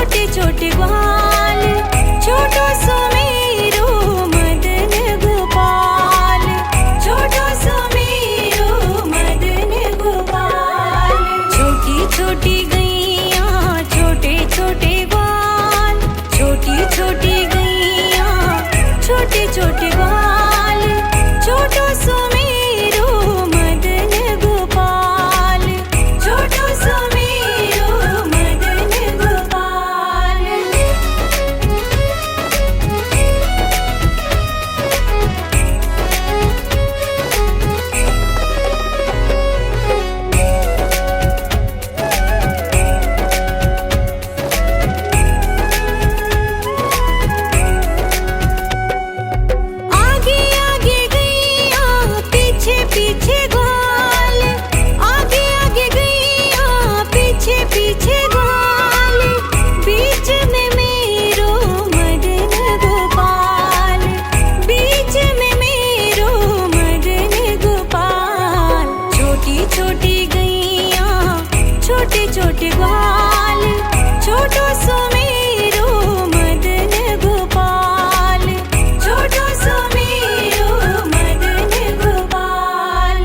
छोटे छोटे ग्वाल, छोटो सुमेरो मदन गोपाल, छोटो सुमेरो मदन गोपाल। छोटी छोटी गैया छोटे छोटे ग्वाल, छोटी छोटी गैया छोटे छोटे ग्वाल, छोटो सुमेरो मदन गोपाल, छोटो सुमेरो मदन गोपाल। आगे आगे गैया पीछे पीछे ग्वाल, आगे आगे गैया पीछे पीछे ग्वाल, बीच में मेरो मदन गोपाल, बीच में मेरो मदन गोपाल। छोटी छोटी गैया छोटे छोटे ग्वाल, छोटो सुमेरो मदन गोपाल, छोटो सुमेरो मदन गोपाल।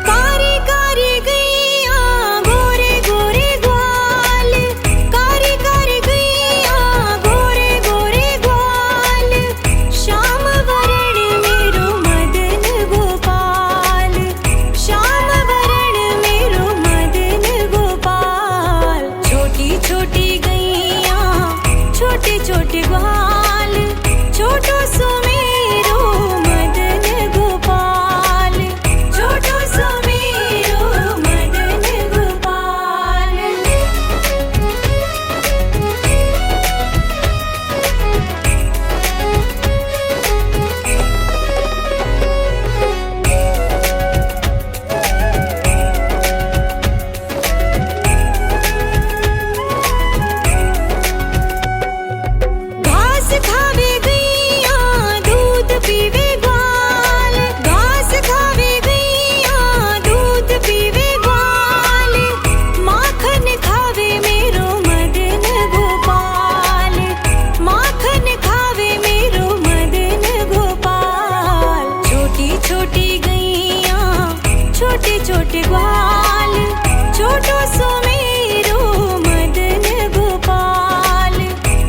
कारी कारी गैया गोरे गोरे ग्वाल, कारी कारी गैया गोरे गोरे ग्वाल, श्याम वरण मेरो मदन गोपाल, श्याम वरण मेरो मदन गोपाल। छोटी छोटी गैया छोटे छोटे ग्वाल, छोटो सुमेरो मदन गोपाल, छोटो सुमेरो मदन गोपाल। घास खावे गैया दूध पीवे ग्वाल, घास खावे गैया दूध पीवे ग्वाल, माखन खावे मेरो मदन गोपाल, माखन खावे मेरो मदन गोपाल। छोटी छोटी गैया छोटे छोटे ग्वाल, छोटो सुमेरो मदन गोपाल,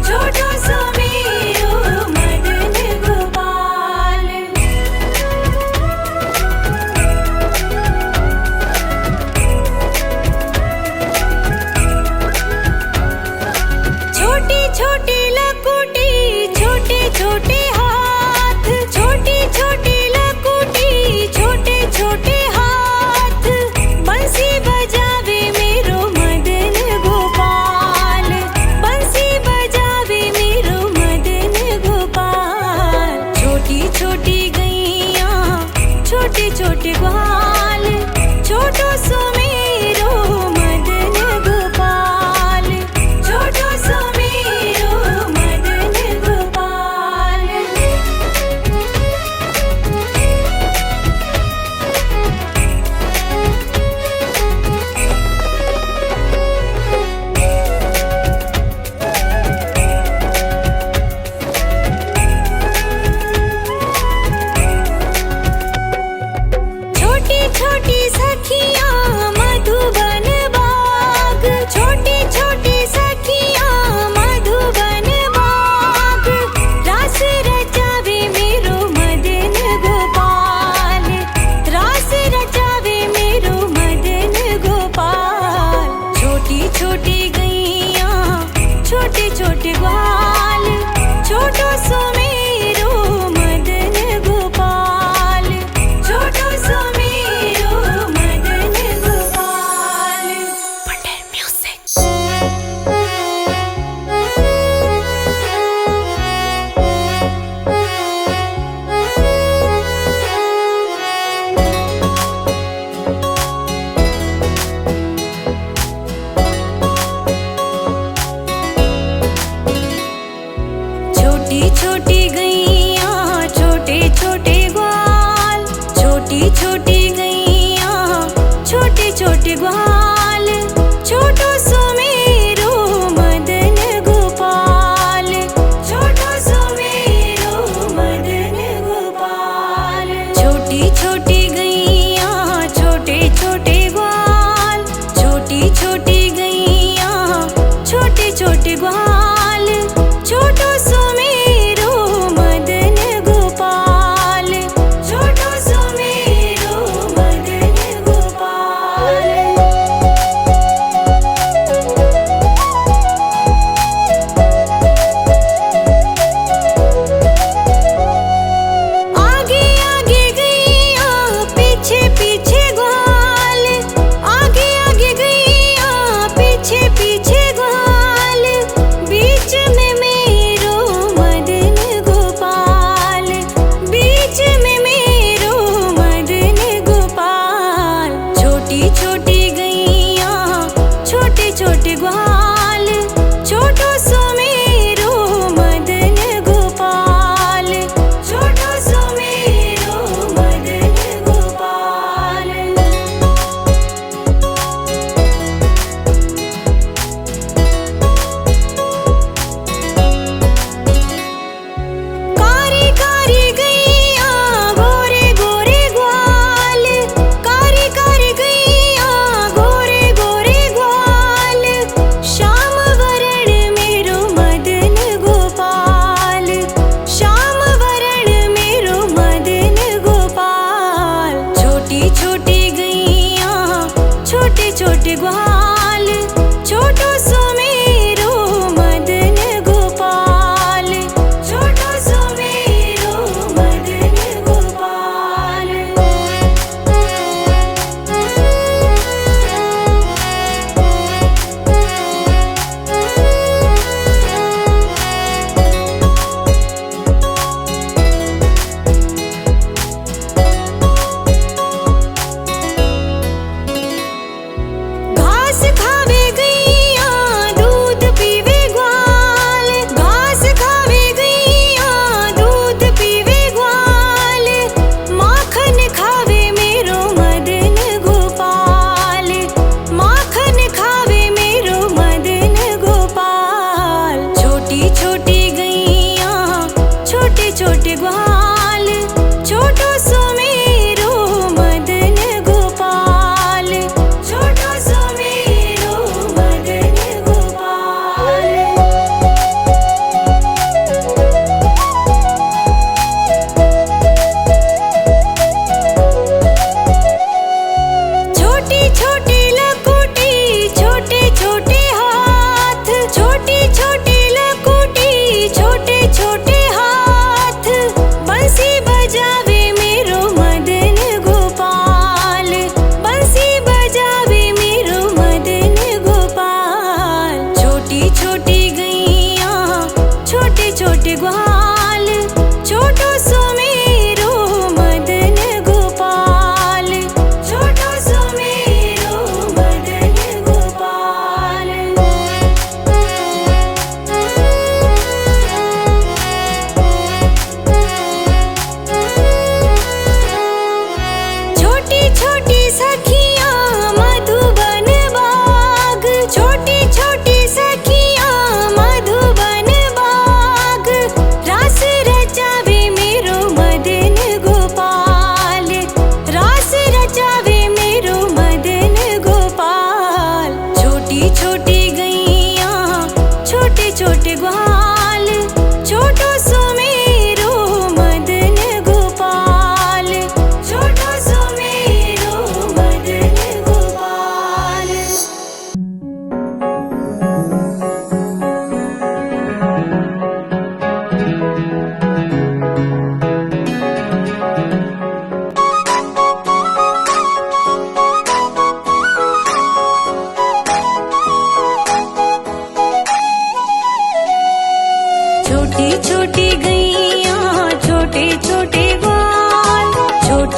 छोटो सुमेरो मदन गोपाल। छोटी छोटी लकुटी छोटे छोटे हाथ, छोटी छोटी लकुटी छोटे छोटे हाथ, बंसी बजावे मेरो मदन गोपाल, बंसी बजावे मेरो मदन गोपाल। छोटी छोटी गैया छोटे छोटे ग्वाल, छोटो सुमेरो मदन गोपाल, छोटो सुमेरो मदन गोपाल। छोटी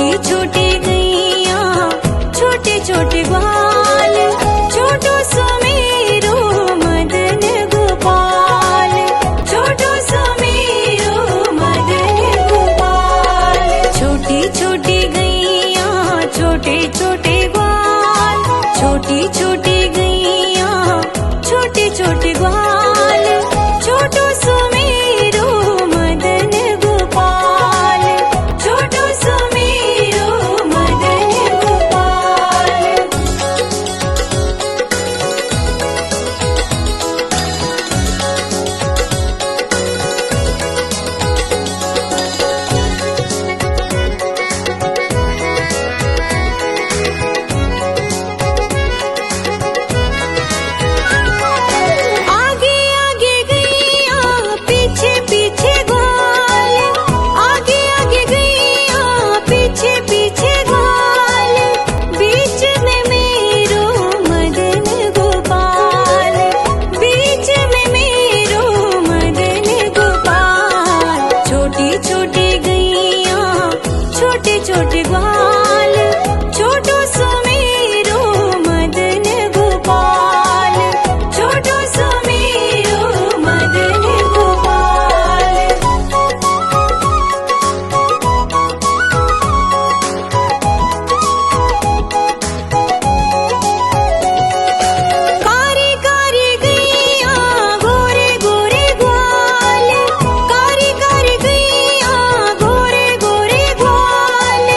छोटी छोटी गैया छोटे छोटे ग्वाल, छोटो सुमेरो मदन गोपाल, छोटो सुमेरो मदन गोपाल। छोटी छोटी गैया छोटे छोटे ग्वाल, छोटी छोटी गैया छोटे छोटे ग्वाल, छोटो सुमेरो मदन गोपाल, छोटो सुमेरो मदन गोपाल। आगे आगे गैया पीछे पीछे ग्वाल, आगे आगे गैया पीछे पीछे ग्वाल, बीच में मेरो मदन गोपाल, बीच में मेरो मदन गोपाल। छोटी छोटी गैया छोटे छोटे ग्वाल, छोटो सुमेरो मदन गोपाल, छोटो सुमेरो मदन गोपाल। कारी कारी गैया गोरे गोरे ग्वाल, कारी कारी गैया गोरे गोरे ग्वाल,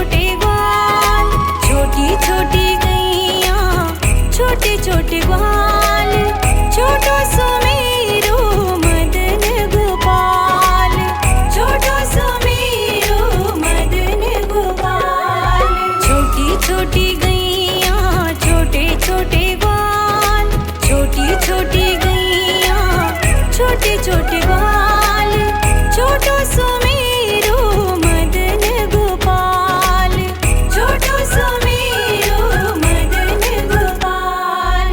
छोटे ग्वाल, छोटी छोटी गैया छोटे छोटे ग्वाल, छोटो सुमेरो मदन गोपाल, छोटो सुमेरो मदन गोपाल। छोटी छोटी गैया छोटे छोटे ग्वाल, छोटी छोटी गैया छोटे छोटे ग्वाल, छोटो सुमेरो मदन गोपाल, छोटो सुमेरो मदन गोपाल।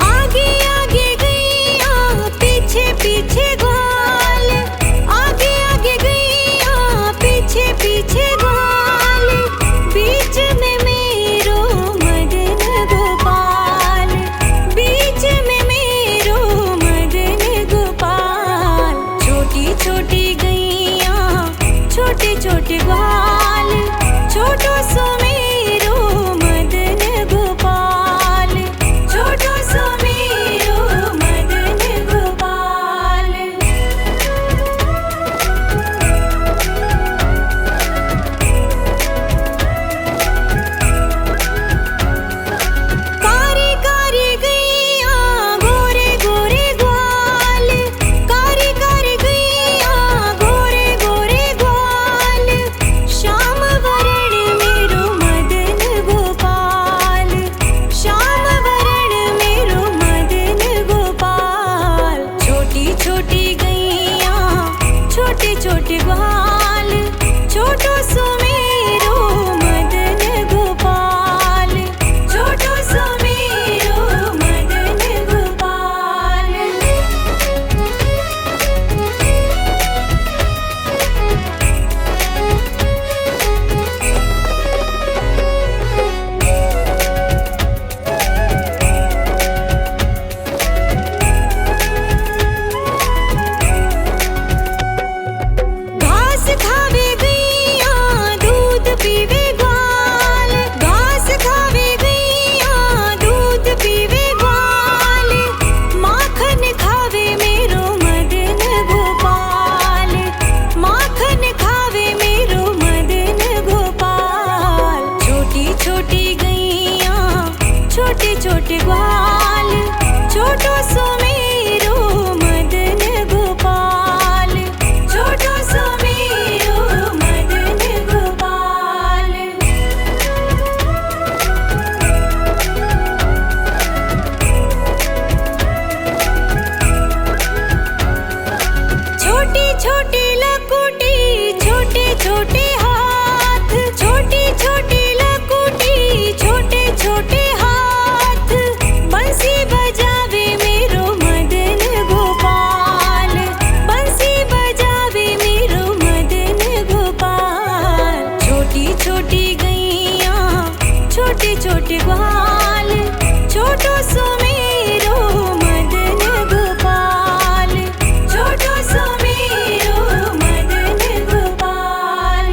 आगे आगे गैया पीछे पीछे ग्वाल, आगे आगे गैया पीछे पीछे ग्वाल, बीच में मेरो मदन गोपाल, बीच में मेरो मदन गोपाल। छोटी छोटी गैया छोटे छोटे ग्वाल, छोटो सुमेरो मदन गोपाल, छोटो सुमेरो मदन गोपाल। कारी कारी गैया गोरे गोरे ग्वाल, कारी कारी गैया गोरे गोरे ग्वाल, श्याम वरण मेरो मदन गोपाल, श्याम वरण मेरो मदन गोपाल। छोटी छोटी गैया छोटे छोटे ग्वाल, छोटो सुमेरो मदन गोपाल, छोटो सुमेरो मदन गोपाल। घास खावे गैया दूध पीवे ग्वाल, घास खावे गैया दूध पीवे ग्वाल, माखन खावे मेरो मदन गोपाल, माखन खावे मेरो मदन गोपाल। छोटी छोटी गैया छोटे छोटे ग्वाल, छोटो सुमेरो मदन गोपाल, छोटो सुमेरो मदन गोपाल। छोटी छोटी लकुटी छोटे छोटे हाथ, छोटी छोटी लकुटी छोटे छोटे हाथ, बंसी बजावे मेरो मदन गोपाल, बंसी बजावे मेरो मदन गोपाल। छोटी छोटी गैया छोटे छोटे ग्वाल, छोटो सुमेरो मदन गोपाल, छोटो सुमेरो मदन गोपाल।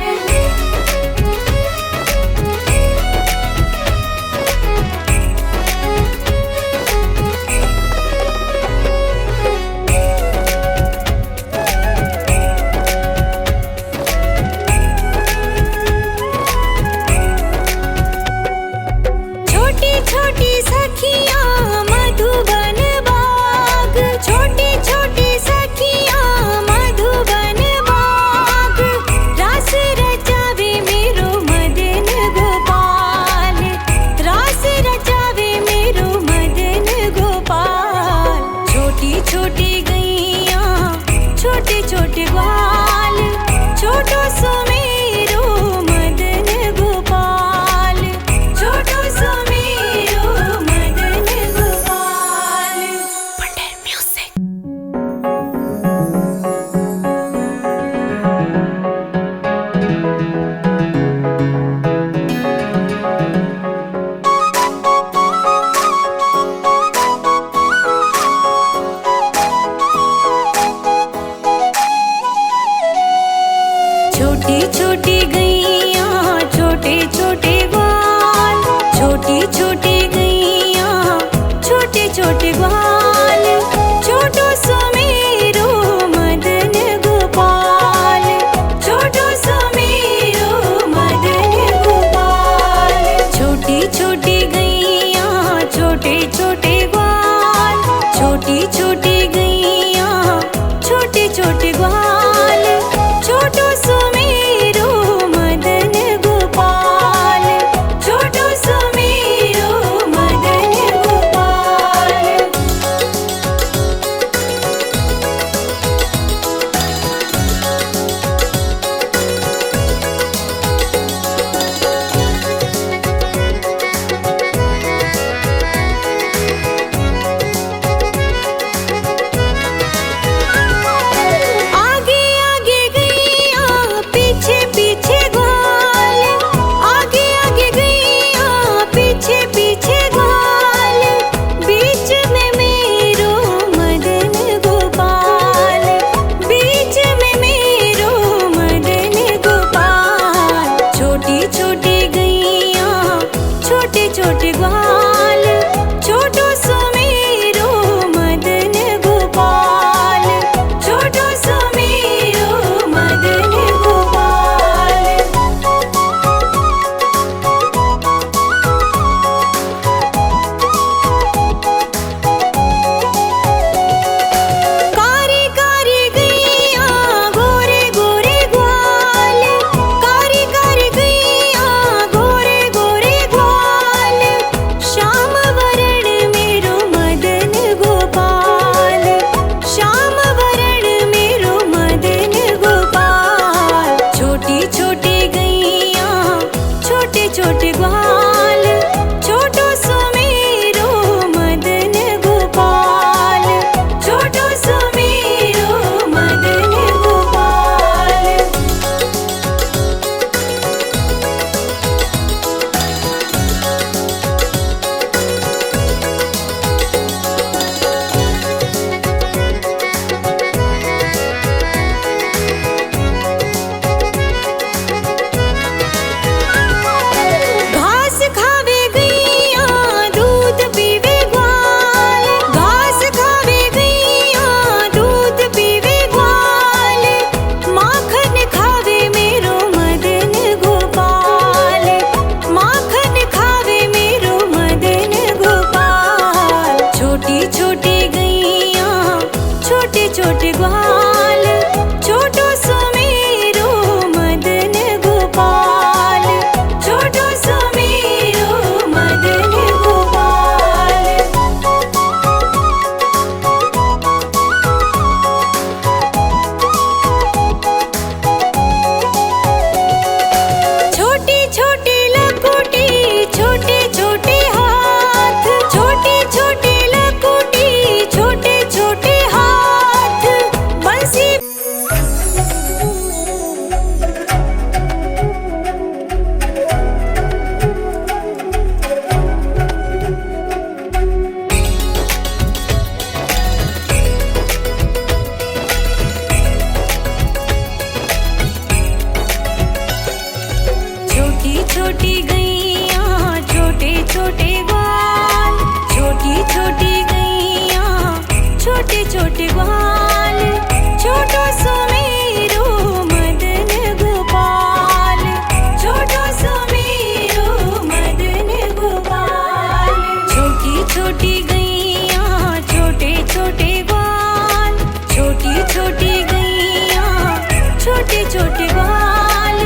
छोटे छोटे ग्वाल,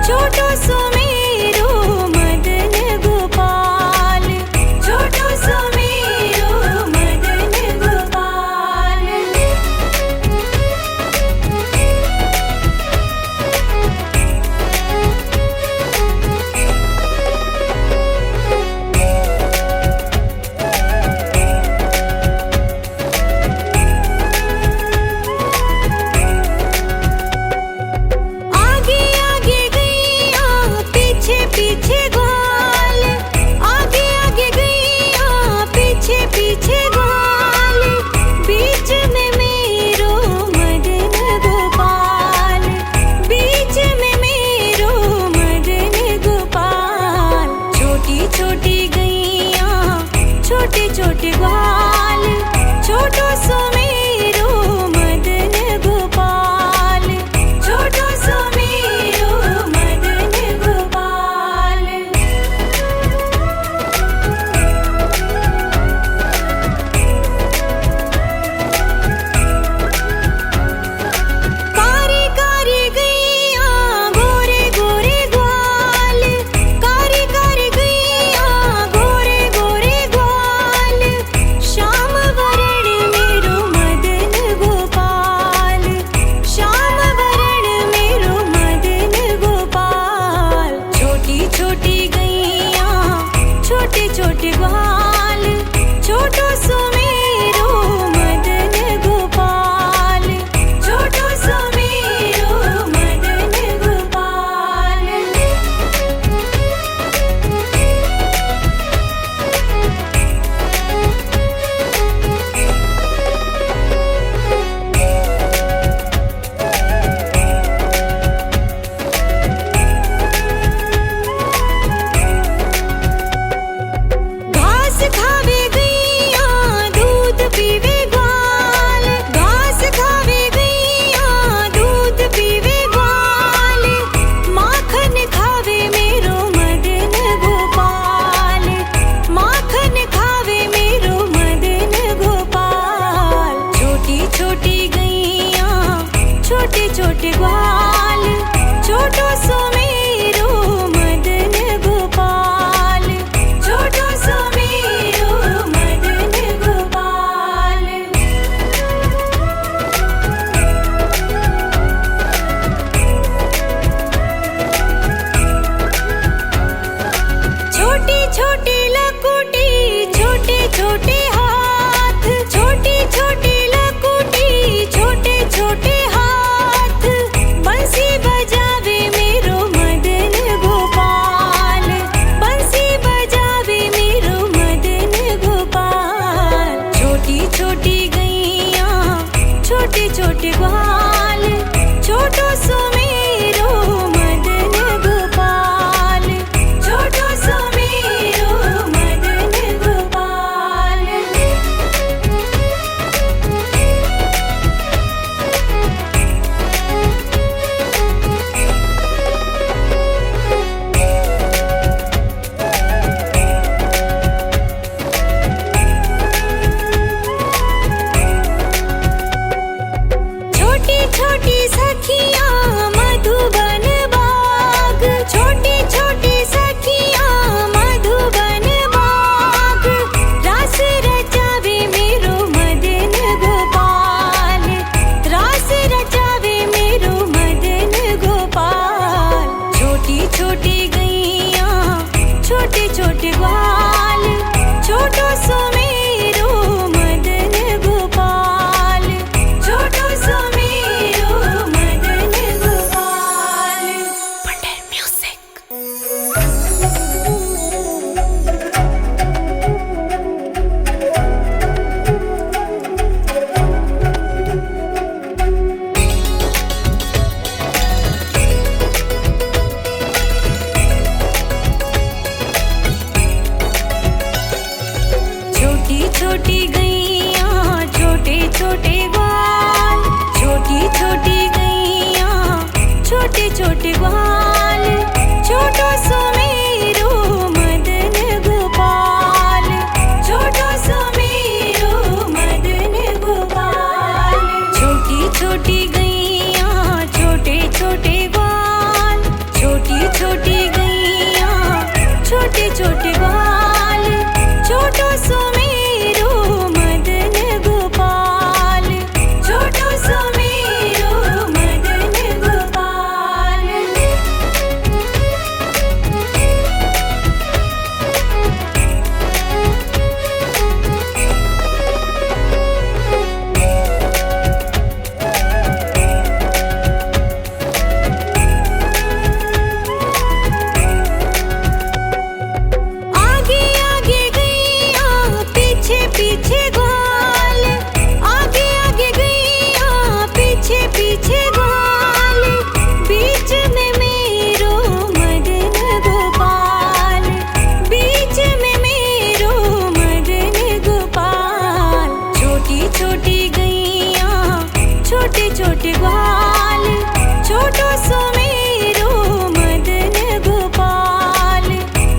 छोटो सुमेरो मदन गोपाल, छोटो सुमेरो मदन गोपाल। आगे आगे गैया पीछे पीछे ग्वाल, आगे आगे गैया पीछे पीछे ग्वाल, बीच में मेरो मदन गोपाल, बीच में मेरो मदन गोपाल। छोटी छोटी गैया छोटे छोटे ग्वाल, छोटो सुमेरो मदन गोपाल, छोटो सुमेरो मदन गोपाल। कारी कारी गैया गोरे गोरे ग्वाल, कारी कारी गैया गोरे गोरे ग्वाल, श्याम वरण मेरो मदन गोपाल, श्याम वरण मेरो मदन गोपाल। छोटी छोटी गैया छोटे छोटे ग्वाल, छोटो सुमेरो मदन गोपाल, छोटो सुमेरो मदन गोपाल। घास खावे गैया दूध पीवे ग्वाल, घास खावे गैया दूध पीवे ग्वाल, माखन खावे मेरो मदन गोपाल, माखन खावे मेरो मदन गोपाल। छोटी छोटी गैया छोटे छोटे ग्वाल, छोटो सुमेरो मदन गोपाल, छोटो सुमेरो मदन गोपाल। छोटी छोटी लकुटी छोटे छोटे हाथ, छोटी छोटी लकुटी छोटे छोटे हाथ, बंसी बजावे मेरो मदन गोपाल, बंसी बजावे मेरो मदन गोपाल। छोटी छोटी गैया छोटे छोटे ग्वाल, छोटो सुमेरो मदन गोपाल, छोटो सुमेरो मदन गोपाल। छोटी छोटी सखियाँ मधुबन बाग, छोटी छोटी सखियाँ मधुबन बाग, रास रचावे मेरो मदन गोपाल, रास रचावे मेरो मदन गोपाल। छोटी छोटी गैया छोटे छोटे ग्वाल, छोटो सुमेरो मदन गोपाल, छोटो सुमेरो मदन गोपाल। Wonder music. छोटी छोटी गैया छोटे छोटे ग्वाल, छोटी छोटी गैया छोटे छोटे ग्वाल, छोटो सुमेरो मदन गोपाल, छोटो सुमेरो मदन गोपाल। छोटी छोटी गैया छोटे छोटे छोटे छोटे बाल, छोटो सुमेरो मदन गोपाल, छोटो सुमेरो मदन गोपाल। आगे आगे गैया पीछे पीछे ग्वाल, आगे आगे गैया पीछे पीछे ग्वाल, बीच में मेरो मदन गोपाल, बीच में मेरो मदन गोपाल। छोटी छोटी गैया छोटे छोटे ग्वाल, छोटो सुमेरो मदन गोपाल,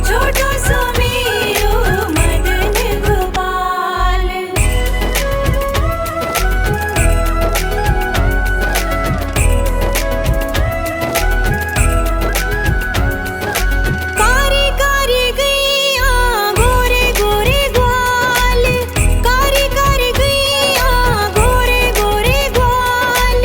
छोटो सुमेरो मदन गोपाल। कारी कारी गैया गोरे गोरे ग्वाल, कारी कारी गैया गोरे गोरे ग्वाल,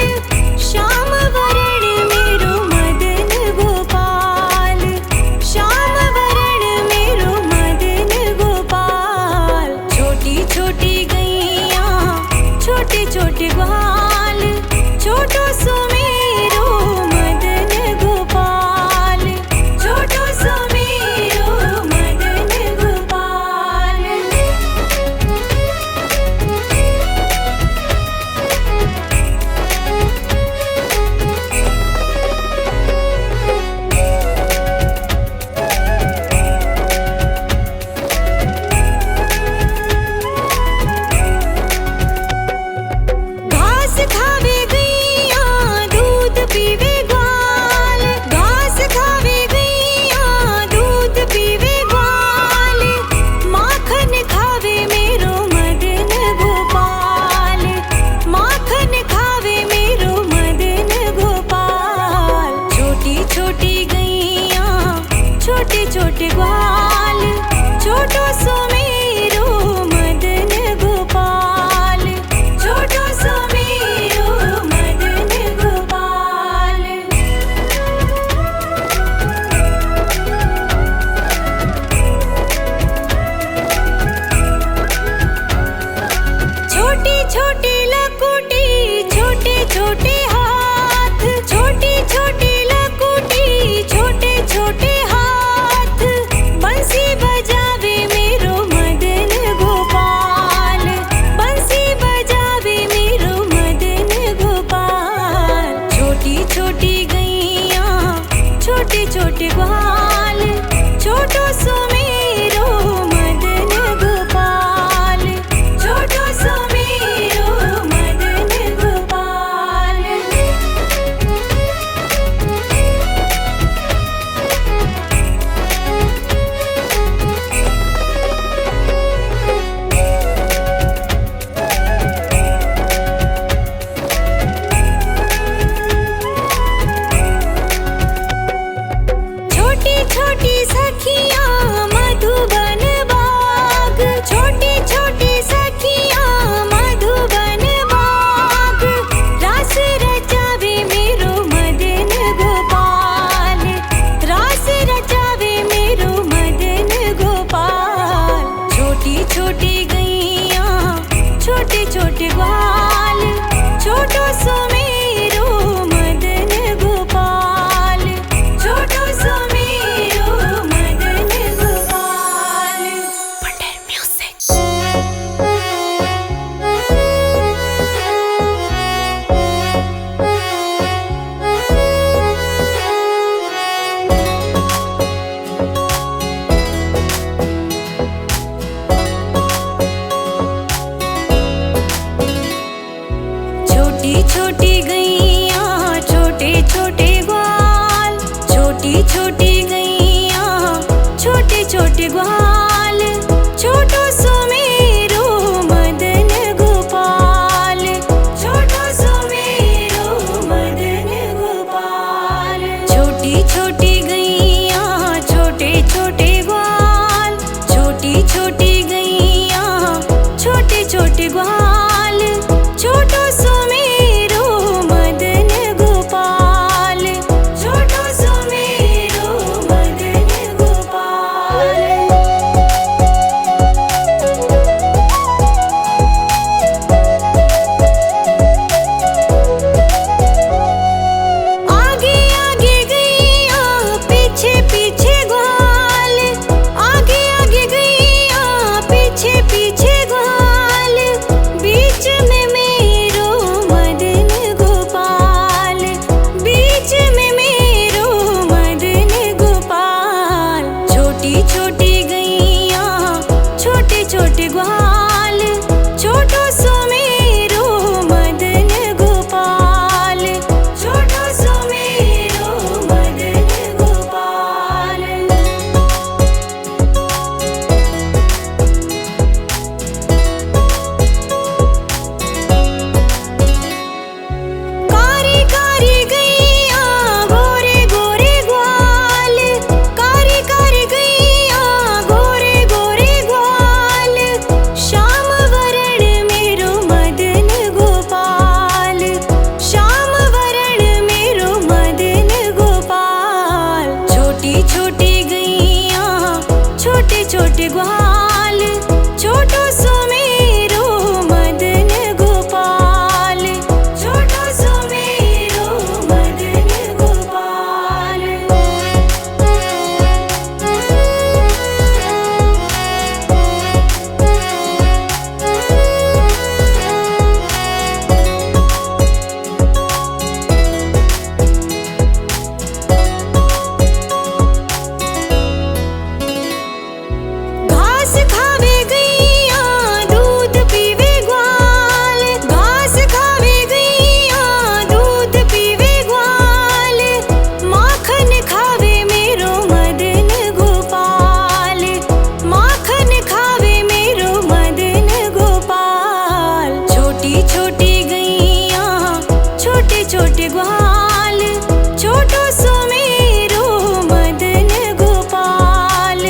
छोटे ग्वाल, छोटो सो मेरो मदन गोपाल,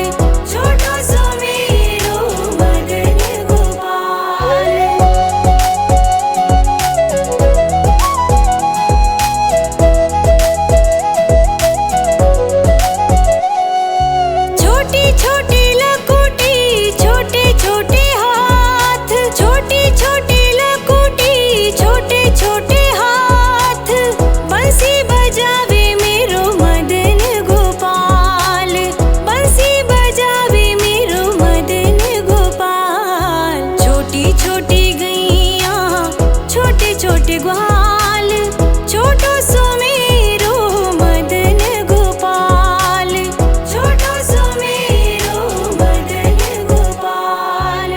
छोटो सो मेरो मदन गोपाल। छोटी छोटी लकुटी, छोटे छोटे हाथ, छोटी छोटी लकुटी, छोटे छोटे हाथ, बंसी बजावे मेरो मदन गोपाल, बंसी बजावे मेरो मदन गोपाल। छोटी छोटी गैया, छोटे छोटे ग्वाल, छोटो सो मेरो मदन गोपाल, छोटो सो मेरो मदन गोपाल।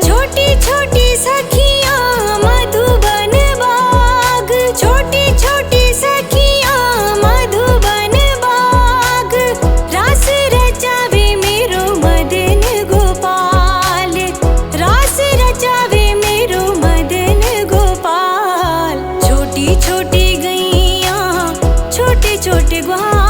छोटी छोटी सखियाँ मधुबन बाग, छोटी छोटी सखियाँ मधुबन बाग, रास रचावे मेरो मदन गोपाल, रास रचावे मेरो मदन गोपाल। छोटी छोटी गैया, छोटे छोटे ग्वाल,